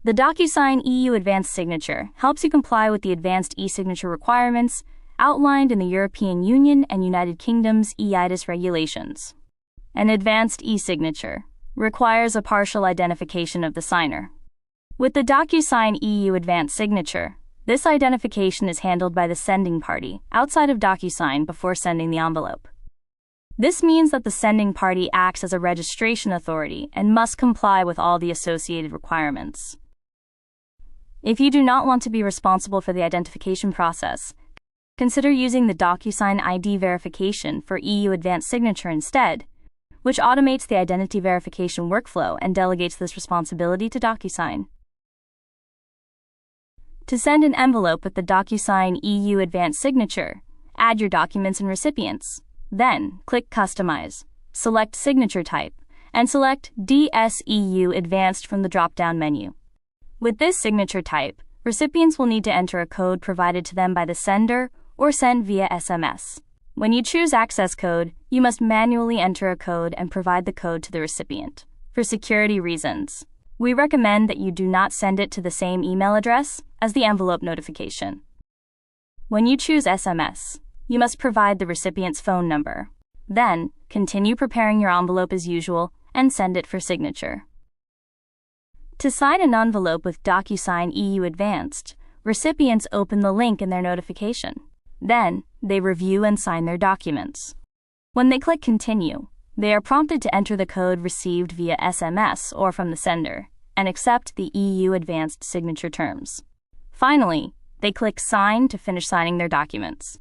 The DocuSign EU Advanced Signature helps you comply with the advanced e-signature requirements outlined in the European Union and United Kingdom's eIDAS regulations. An advanced e-signature requires a partial identification of the signer. With the DocuSign EU Advanced Signature, this identification is handled by the sending party outside of DocuSign before sending the envelope. This means that the sending party acts as a registration authority and must comply with all the associated requirements. If you do not want to be responsible for the identification process, consider using the DocuSign ID verification for EU Advanced Signature instead, which automates the identity verification workflow and delegates this responsibility to DocuSign. To send an envelope with the DocuSign EU Advanced Signature, add your documents and recipients. Then, click Customize, select Signature Type, and select DSEU Advanced from the drop-down menu. With this signature type, recipients will need to enter a code provided to them by the sender or sent via SMS. When you choose access code, you must manually enter a code and provide the code to the recipient. For security reasons, we recommend that you do not send it to the same email address as the envelope notification. When you choose SMS, you must provide the recipient's phone number. Then, continue preparing your envelope as usual and send it for signature. To sign an envelope with DocuSign EU Advanced, recipients open the link in their notification. Then, they review and sign their documents. When they click Continue, they are prompted to enter the code received via SMS or from the sender and accept the EU Advanced Signature terms. Finally, they click Sign to finish signing their documents.